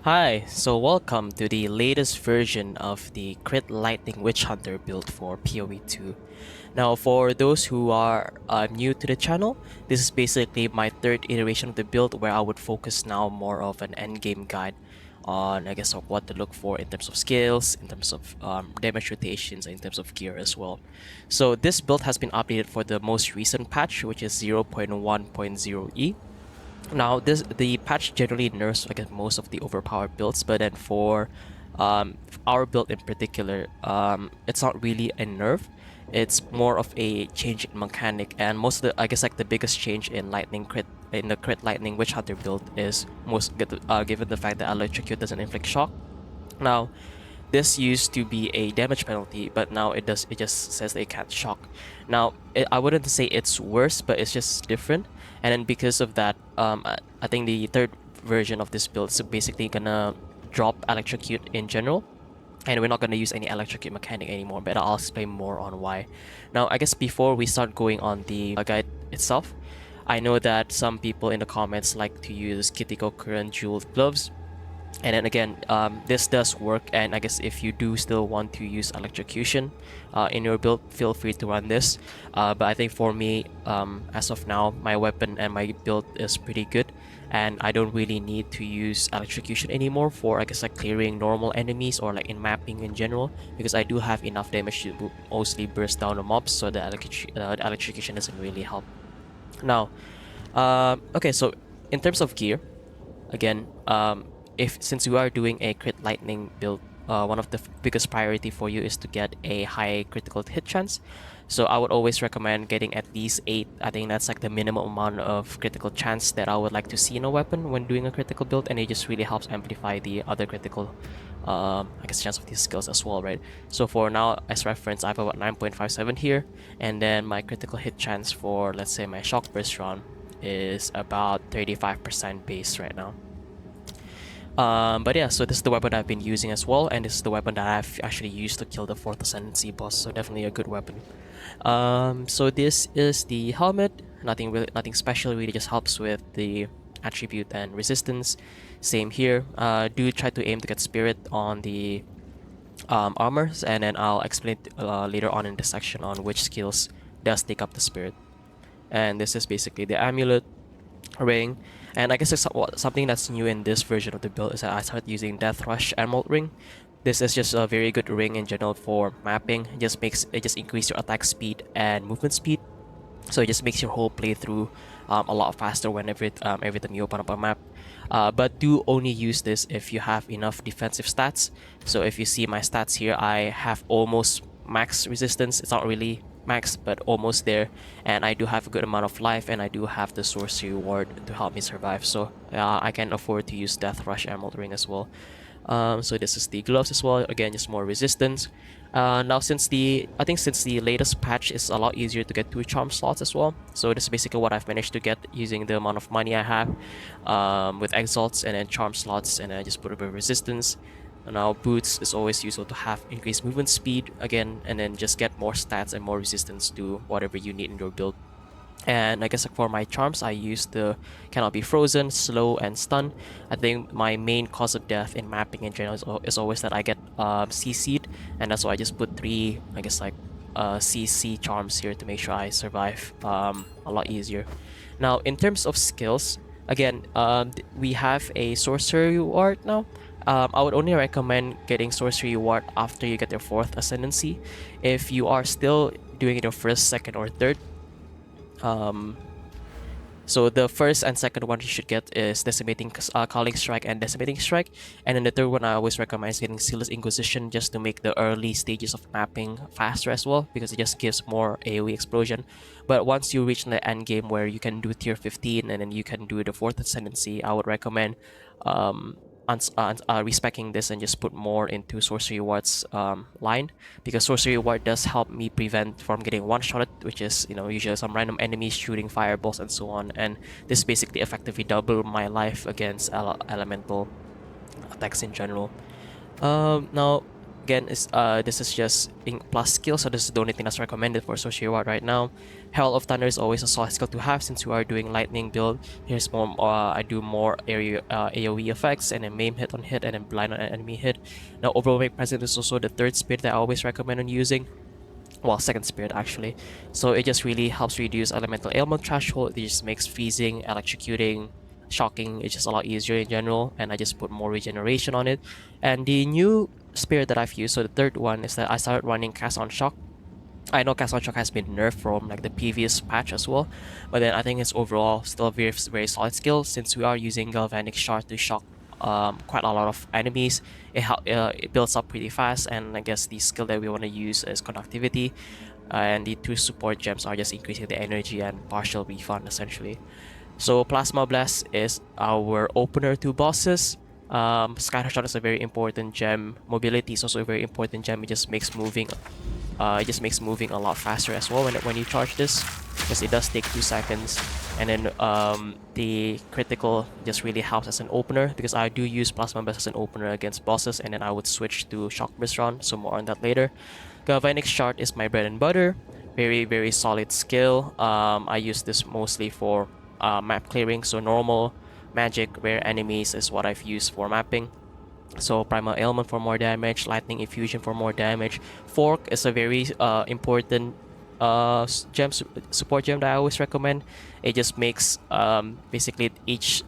Hi, so welcome to the latest version of the Crit Lightning Witchhunter build for POE 2. Now, for those who are new to the channel, this is basically my third iteration of the build where I would focus now more of an endgame guide on, of what to look for in terms of skills, in terms of damage rotations, and in terms of gear as well. So this build has been updated for the most recent patch, which is 0.1.0e. Now, the patch generally nerfs most of the overpowered builds, but then for our build in particular, it's not really a nerf. It's more of a change in mechanic, and most of the biggest change in the crit lightning witch hunter build is given the fact that electrocute doesn't inflict shock. Now, this used to be a damage penalty, but now it does. It just says they can't shock. Now, I wouldn't say it's worse, but it's just different. And then because of that, I think the third version of this build is basically gonna drop electrocute in general, and we're not gonna use any electrocute mechanic anymore. But I'll explain more on why. Now, I guess before we start going on the guide itself, I know that some people in the comments like to use Kitiko current jeweled gloves. And then again, this does work, and I guess if you do still want to use electrocution in your build, feel free to run this. But I think for me, as of now, my weapon and my build is pretty good, and I don't really need to use electrocution anymore for clearing normal enemies or like in mapping in general, because I do have enough damage to mostly burst down the mobs, so the electrocution doesn't really help. Now, okay, so in terms of gear, again, if since you are doing a crit lightning build, one of the biggest priority for you is to get a high critical hit chance. So I would always recommend getting at least 8. I think that's like the minimum amount of critical chance that I would like to see in a weapon when doing a critical build, and it just really helps amplify the other critical chance of these skills as well, right? So for now, as reference, I have about 9.57 here, and then my critical hit chance for, let's say, my shock burst round is about 35% base right now. But yeah, so this is the weapon I've been using as well, and this is the weapon that I've actually used to kill the 4th Ascendancy boss, so definitely a good weapon. So this is the helmet. Nothing special, really just helps with the attribute and resistance. Same here. Do try to aim to get spirit on the armors, and then I'll explain later on in this section on which skills does take up the spirit. And this is basically the amulet, ring, and I guess it's something that's new in this version of the build is that I started using Death Rush Emerald Ring. This is just a very good ring in general for mapping. It just increase your attack speed and movement speed, so it just makes your whole playthrough a lot faster whenever every time you open up a map. But do only use this if you have enough defensive stats. So if you see my stats here, I have almost max resistance. It's not really max, but almost there, and I do have a good amount of life, and I do have the sorcery ward to help me survive, so I can afford to use Death Rush Emerald Ring as well. So this is the gloves as well, again just more resistance. Now since the latest patch, is a lot easier to get 2 charm slots as well, so this is basically what I've managed to get using the amount of money I have, with exalts and then charm slots, and I just put a bit of resistance. Now boots is always useful to have increased movement speed again, and then just get more stats and more resistance to whatever you need in your build. And I guess for my charms, I use the cannot be frozen, slow, and stun. I think my main cause of death in mapping in general is always that I get CC'd, and that's why I just put 3 CC charms here to make sure I survive a lot easier. Now in terms of skills, again, we have a sorcery ward now. I would only recommend getting sorcery ward after you get your 4th ascendancy. If you are still doing it your 1st, 2nd, or 3rd, so the 1st and 2nd one you should get is Decimating Calling Strike and Decimating Strike, and then the 3rd one I always recommend is getting Sealess Inquisition, just to make the early stages of mapping faster as well, because it just gives more AoE explosion. But once you reach the end game where you can do tier 15 and then you can do the 4th ascendancy, I would recommend respecking this and just put more into sorcery ward's line, because sorcery ward does help me prevent from getting one-shotted, which is usually some random enemies shooting fireballs and so on, and this basically effectively double my life against elemental attacks in general. Now again, is this is just in plus skill, so this is the only thing that's recommended for Social Reward right now. Herald of Thunder is always a solid skill to have since we are doing lightning build. Here's more, I do more area AoE effects and then maim hit on hit and then blind on enemy hit. Now overwhelming presence is also the third spirit that I always recommend on using. Well, second spirit actually. So it just really helps reduce elemental ailment threshold. It just makes freezing, electrocuting, shocking. It's just a lot easier in general, and I just put more regeneration on it. And the new spirit that I've used, so the third one, is that I started running Cast on Shock. I know Cast on Shock has been nerfed from like the previous patch as well, but then I think it's overall still a very very solid skill since we are using Galvanic Shard to shock quite a lot of enemies. It builds up pretty fast, and I guess the skill that we want to use is Conductivity, and the two support gems are just increasing the energy and partial refund essentially. So Plasma Blast is our opener to bosses. Scatter Shot is a very important gem. Mobility is also a very important gem. It just makes moving a lot faster as well when you charge this, because it does take 2 seconds. And then the critical just really helps as an opener, because I do use Plasma Blast as an opener against bosses, and then I would switch to Shock Burst Round, so more on that later. Galvanic Shard is my bread and butter. Very very solid skill. I use this mostly for map clearing, so normal, magic, rare enemies is what I've used for mapping. So Primal Ailment for more damage, Lightning Infusion for more damage. Fork is a very important support gem that I always recommend. It just makes basically each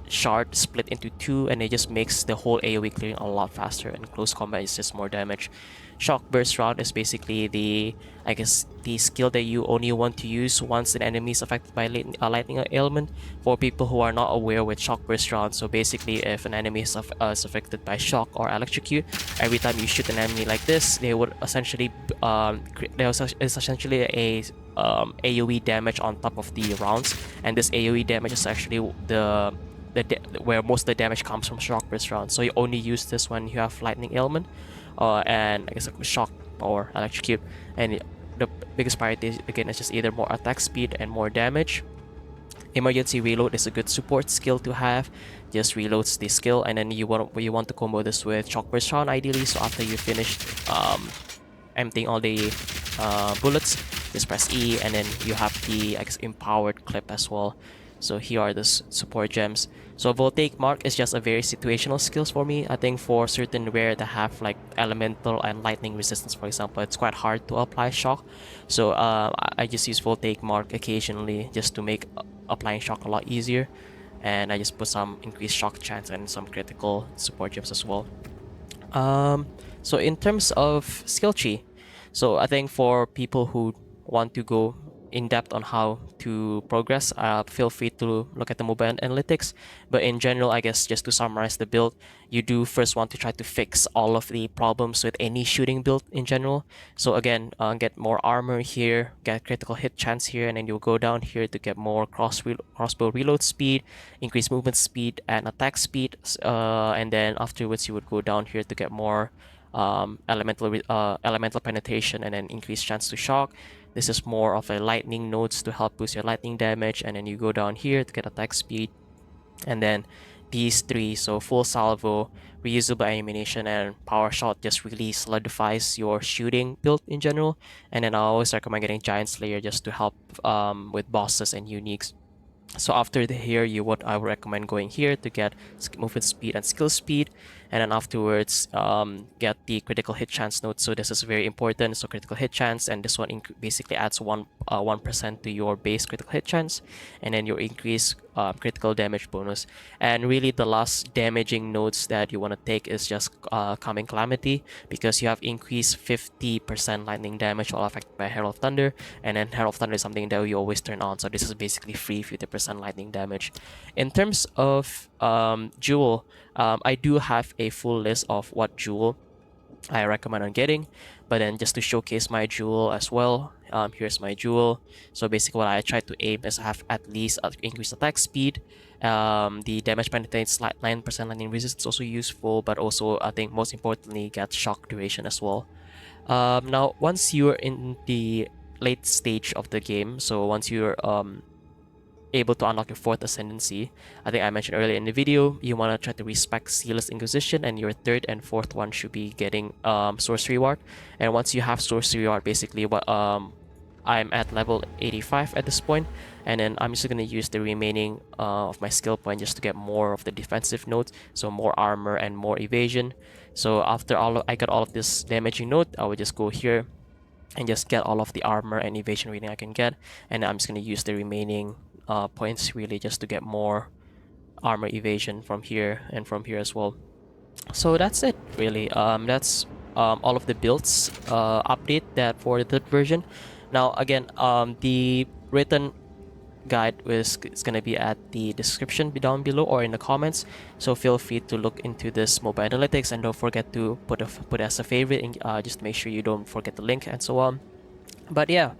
shard split into 2, and it just makes the whole AoE clearing a lot faster, and close combat is just more damage. Shock Burst Round is basically the skill that you only want to use once an enemy is affected by lightning ailment. For people who are not aware with Shock Burst Round, so basically if an enemy is affected by shock or electrocute, every time you shoot an enemy like this, they would essentially it's essentially a AoE damage on top of the rounds, and this AoE damage is actually where most of the damage comes from Shock Burst Round. So you only use this when you have lightning ailment, and I guess shock or electrocute. And the biggest priority again is just either more attack speed and more damage. Emergency reload is a good support skill to have. Just reloads the skill, and then you want to combo this with Shock Burst Round ideally. So after you finish emptying all the bullets, just press E, and then you have the empowered clip as well. So here are the support gems. So Voltaic Mark is just a very situational skills for me. I think for certain rare that have like elemental and lightning resistance, for example, it's quite hard to apply shock. So I just use Voltaic Mark occasionally just to make applying shock a lot easier. And I just put some increased shock chance and some critical support gems as well. So in terms of skill tree, so I think for people who want to go in depth on how to progress, feel free to look at the mobile analytics. But in general, I guess just to summarize the build, you do first want to try to fix all of the problems with any shooting build in general. So again, get more armor here, get critical hit chance here, and then you'll go down here to get more crossbow reload speed, increase movement speed and attack speed, and then afterwards you would go down here to get more elemental penetration and then increased chance to shock. This is more of a lightning nodes to help boost your lightning damage, and then you go down here to get attack speed, and then these three, so full salvo, reusable ammunition, and power shot just really solidifies your shooting build in general. And then I always recommend getting Giant Slayer just to help with bosses and uniques. So after here, I would recommend going here to get movement speed and skill speed, and then afterwards get the critical hit chance node. So this is very important. So critical hit chance, and this one basically adds 1% to your base critical hit chance, and then your increased critical damage bonus. And really the last damaging nodes that you want to take is just Coming Calamity, because you have increased 50% lightning damage while affected by Herald of Thunder, and then Herald of Thunder is something that you always turn on, so this is basically free 50% lightning damage. In terms of jewel, I do have a full list of what jewel I recommend on getting, but then just to showcase my jewel as well, here's my jewel. So basically what I try to aim is have at least increased attack speed. The damage penetrates 9% lightning resistance, also useful, but also I think most importantly get shock duration as well. Now once you're in the late stage of the game, so once you're able to unlock your fourth ascendancy, I think I mentioned earlier in the video, you want to try to respec Sealess Inquisition, and your third and fourth one should be getting sorcery ward. And once you have sorcery ward, basically what I'm at level 85 at this point, and then I'm just gonna use the remaining of my skill point just to get more of the defensive nodes, so more armor and more evasion. So after I got all of this damaging node, I would just go here and just get all of the armor and evasion reading I can get, and I'm just gonna use the remaining points really just to get more armor evasion from here and from here as well. So that's it really. That's all of the builds update that for the third version. Now again, the written guide is going to be at the description down below or in the comments, so feel free to look into this mobile analytics, and don't forget to put as a favorite, and just make sure you don't forget the link and so on. But yeah,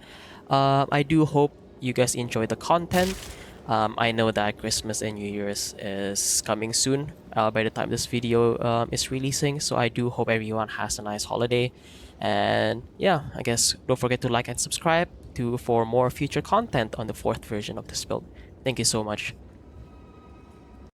I do hope you guys enjoy the content. I know that Christmas and New Year's is coming soon by the time this video is releasing, so I do hope everyone has a nice holiday. And yeah, I guess don't forget to like and subscribe for more future content on the fourth version of this build. Thank you so much.